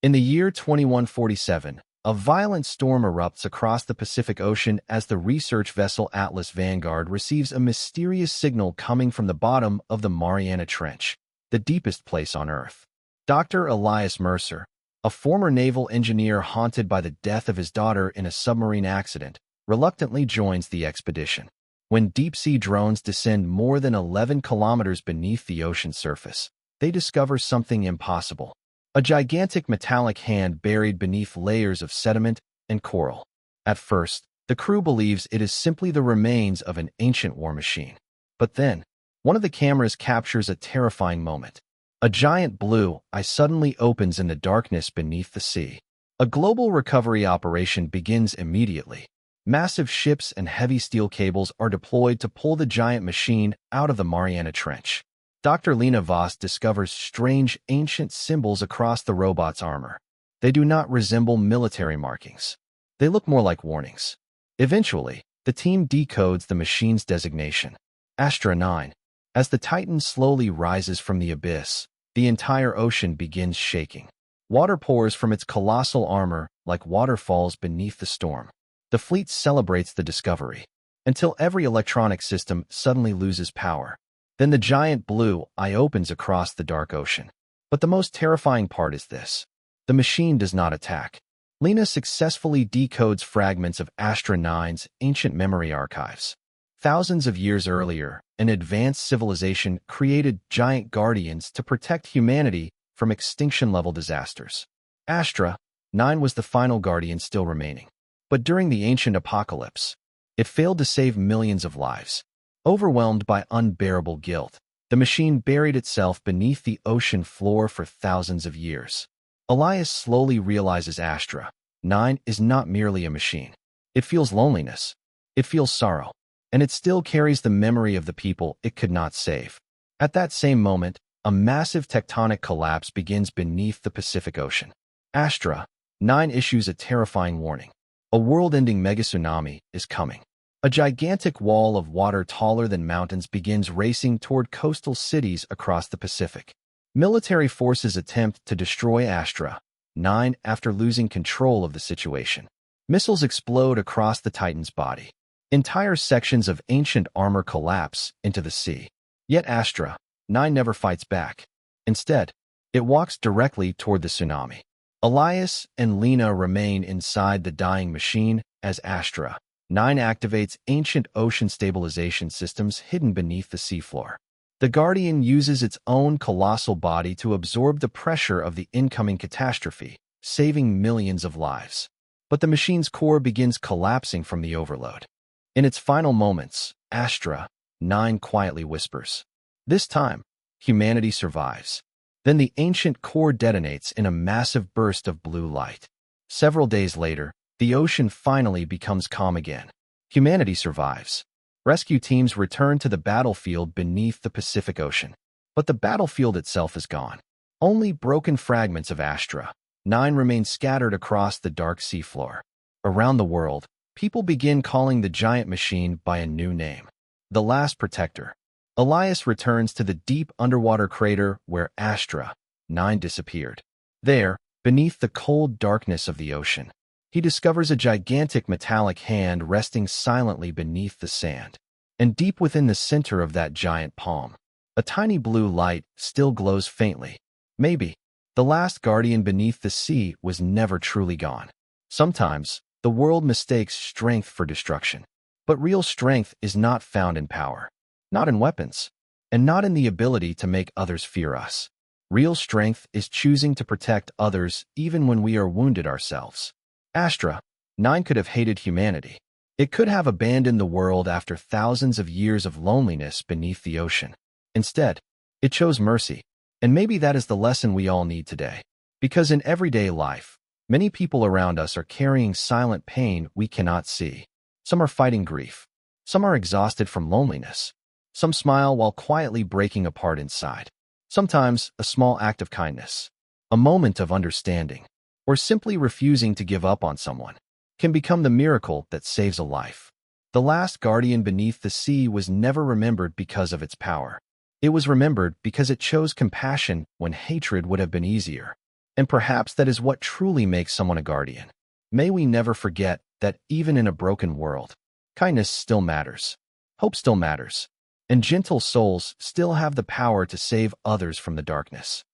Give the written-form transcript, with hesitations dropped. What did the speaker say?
In the year 2147, a violent storm erupts across the Pacific Ocean as the research vessel Atlas Vanguard receives a mysterious signal coming from the bottom of the Mariana Trench, the deepest place on Earth. Dr. Elias Mercer, a former naval engineer haunted by the death of his daughter in a submarine accident, reluctantly joins the expedition. When deep-sea drones descend more than 11 kilometers beneath the ocean surface, they discover something impossible. A gigantic metallic hand buried beneath layers of sediment and coral. At first, the crew believes it is simply the remains of an ancient war machine. But then, one of the cameras captures a terrifying moment. A giant blue eye suddenly opens in the darkness beneath the sea. A global recovery operation begins immediately. Massive ships and heavy steel cables are deployed to pull the giant machine out of the Mariana Trench. Dr. Lena Voss discovers strange ancient symbols across the robot's armor. They do not resemble military markings. They look more like warnings. Eventually, the team decodes the machine's designation, Astra 9. As the Titan slowly rises from the abyss, the entire ocean begins shaking. Water pours from its colossal armor like waterfalls beneath the storm. The fleet celebrates the discovery, until every electronic system suddenly loses power. Then the giant blue eye opens across the dark ocean. But the most terrifying part is this. The machine does not attack. Lena successfully decodes fragments of Astra 9's ancient memory archives. Thousands of years earlier, an advanced civilization created giant guardians to protect humanity from extinction-level disasters. Astra 9 was the final guardian still remaining. But during the ancient apocalypse, it failed to save millions of lives. Overwhelmed by unbearable guilt, the machine buried itself beneath the ocean floor for thousands of years. Elias slowly realizes Astra 9 is not merely a machine. It feels loneliness. It feels sorrow. And it still carries the memory of the people it could not save. At that same moment, a massive tectonic collapse begins beneath the Pacific Ocean. Astra 9 issues a terrifying warning. A world-ending megatsunami is coming. A gigantic wall of water taller than mountains begins racing toward coastal cities across the Pacific. Military forces attempt to destroy Astra 9 after losing control of the situation. Missiles explode across the Titan's body. Entire sections of ancient armor collapse into the sea. Yet Astra 9 never fights back. Instead, it walks directly toward the tsunami. Elias and Lena remain inside the dying machine as Astra 9 activates ancient ocean stabilization systems hidden beneath the seafloor. The Guardian uses its own colossal body to absorb the pressure of the incoming catastrophe, saving millions of lives. But the machine's core begins collapsing from the overload. In its final moments, Astra 9 quietly whispers, "This time, humanity survives." Then the ancient core detonates in a massive burst of blue light. Several days later, the ocean finally becomes calm again. Humanity survives. Rescue teams return to the battlefield beneath the Pacific Ocean. But the battlefield itself is gone. Only broken fragments of Astra 9 remain scattered across the dark seafloor. Around the world, people begin calling the giant machine by a new name, the Last Protector. Elias returns to the deep underwater crater where Astra 9 disappeared. There, beneath the cold darkness of the ocean, he discovers a gigantic metallic hand resting silently beneath the sand. And deep within the center of that giant palm, a tiny blue light still glows faintly. Maybe the last guardian beneath the sea was never truly gone. Sometimes, the world mistakes strength for destruction. But real strength is not found in power, not in weapons, and not in the ability to make others fear us. Real strength is choosing to protect others even when we are wounded ourselves. Astra 9 could have hated humanity. It could have abandoned the world after thousands of years of loneliness beneath the ocean. Instead, it chose mercy. And maybe that is the lesson we all need today. Because in everyday life, many people around us are carrying silent pain we cannot see. Some are fighting grief. Some are exhausted from loneliness. Some smile while quietly breaking apart inside. Sometimes a small act of kindness, a moment of understanding, or simply refusing to give up on someone can become the miracle that saves a life. The last guardian beneath the sea was never remembered because of its power. It was remembered because it chose compassion when hatred would have been easier. And perhaps that is what truly makes someone a guardian. May we never forget that even in a broken world, kindness still matters, hope still matters, and gentle souls still have the power to save others from the darkness.